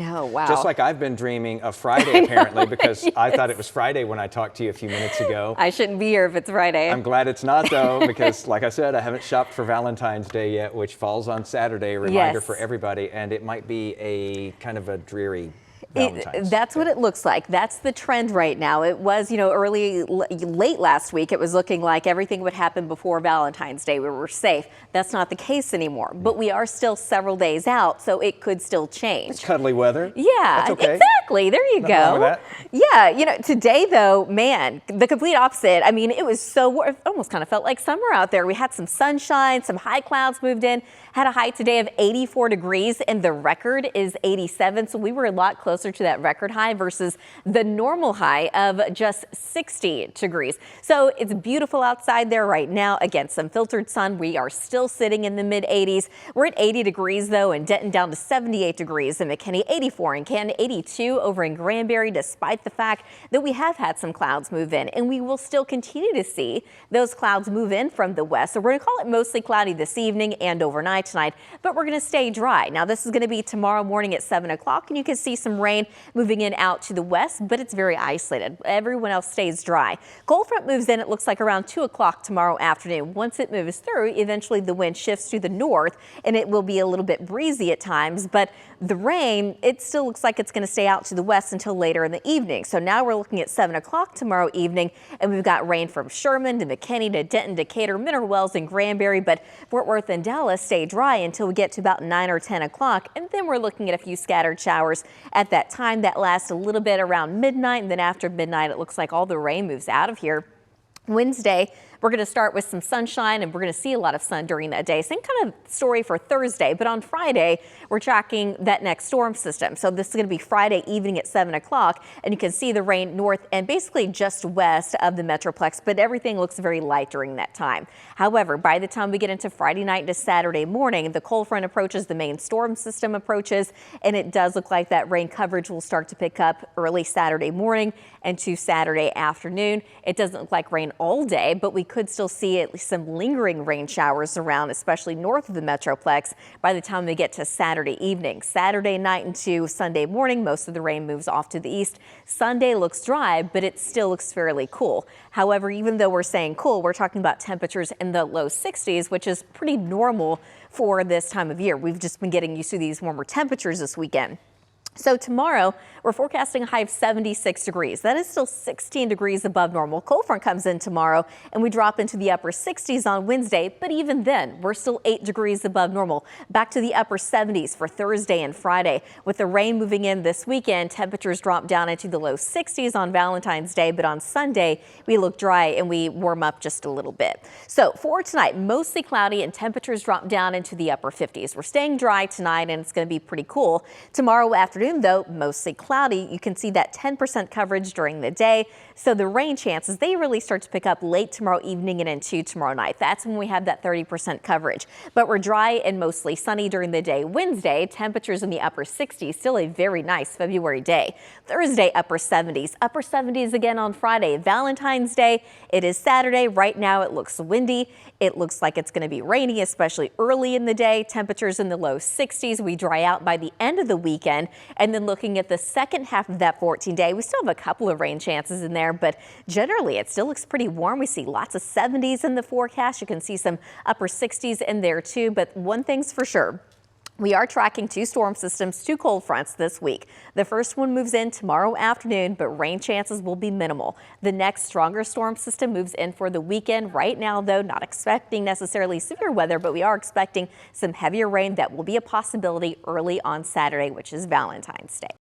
Oh, wow. Just like I've been dreaming of Friday, apparently, because Yes. I thought it was Friday when I talked to you a few minutes ago. I shouldn't be here if it's Friday. I'm glad it's not, though, because like I said, I haven't shopped for Valentine's Day yet, which falls on Saturday, a reminder for everybody, and it might be a kind of a dreary That's what it looks like. That's the trend right now. It was, late last week, it was looking like everything would happen before Valentine's Day. We were safe. That's not the case anymore. But we are still several days out, so it could still change. It's cuddly weather. Yeah, that's okay. exactly. There you Nothing wrong with that. Yeah, today though, man, the complete opposite. I mean, it was it almost kind of felt like summer out there. We had some sunshine, some high clouds moved in, had a high today of 84 degrees, and the record is 87. So we were a lot closer to that record high versus the normal high of just 60 degrees. So it's beautiful outside there right now. Again, some filtered sun. We are still sitting in the mid 80s. We're at 80 degrees though, and Denton down to 78 degrees in McKinney, 84 in Canton, 82 over in Granbury, despite the fact that we have had some clouds move in, and we will still continue to see those clouds move in from the west. So we're going to call it mostly cloudy this evening and overnight tonight, but we're going to stay dry. Now this is going to be tomorrow morning at 7 o'clock, and you can see some rain moving in out to the west, but it's very isolated. Everyone else stays dry. Cold front moves in, it looks like around 2 o'clock tomorrow afternoon. Once it moves through, eventually the wind shifts to the north, and it will be a little bit breezy at times, but the rain, it still looks like it's going to stay out to the west until later in the evening. So now we're looking at 7 o'clock tomorrow evening, and we've got rain from Sherman to McKinney to Denton, Decatur, Mineral Wells, and Granbury, but Fort Worth and Dallas stay dry until we get to about 9 or 10 o'clock, and then we're looking at a few scattered showers at that time. That lasts a little bit around midnight, and then after midnight, it looks like all the rain moves out of here. Wednesday, we're going to start with some sunshine, and we're going to see a lot of sun during that day. Same kind of story for Thursday, but on Friday, we're tracking that next storm system. So this is going to be Friday evening at 7 o'clock, and you can see the rain north and basically just west of the Metroplex, but everything looks very light during that time. However, by the time we get into Friday night to Saturday morning, the cold front approaches, the main storm system approaches, and it does look like that rain coverage will start to pick up early Saturday morning and to Saturday afternoon. It doesn't look like rain all day, but we could still see at least some lingering rain showers around, especially north of the Metroplex by the time we get to Saturday evening. Saturday night into Sunday morning, most of the rain moves off to the east. Sunday looks dry, but it still looks fairly cool. However, even though we're saying cool, we're talking about temperatures in the low 60s, which is pretty normal for this time of year. We've just been getting used to these warmer temperatures this weekend. So tomorrow, we're forecasting a high of 76 degrees. That is still 16 degrees above normal. Cold front comes in tomorrow, and we drop into the upper 60s on Wednesday. But even then, we're still 8 degrees above normal. Back to the upper 70s for Thursday and Friday. With the rain moving in this weekend, temperatures drop down into the low 60s on Valentine's Day. But on Sunday, we look dry and we warm up just a little bit. So for tonight, mostly cloudy and temperatures drop down into the upper 50s. We're staying dry tonight, and it's going to be pretty cool. Tomorrow afternoon, though, mostly cloudy. You can see that 10% coverage during the day. So the rain chances, they really start to pick up late tomorrow evening and into tomorrow night. That's when we have that 30% coverage. But we're dry and mostly sunny during the day. Wednesday, temperatures in the upper 60s, still a very nice February day. Thursday, upper 70s again on Friday. Valentine's Day, it is Saturday. Right now it looks windy. It looks like it's going to be rainy, especially early in the day. Temperatures in the low 60s. We dry out by the end of the weekend. And then looking at the second half of that 14-day, we still have a couple of rain chances in there, but generally it still looks pretty warm. We see lots of 70s in the forecast. You can see some upper 60s in there too, but one thing's for sure. We are tracking 2 storm systems, 2 cold fronts this week. The first one moves in tomorrow afternoon, but rain chances will be minimal. The next stronger storm system moves in for the weekend. Right now, though, not expecting necessarily severe weather, but we are expecting some heavier rain that will be a possibility early on Saturday, which is Valentine's Day.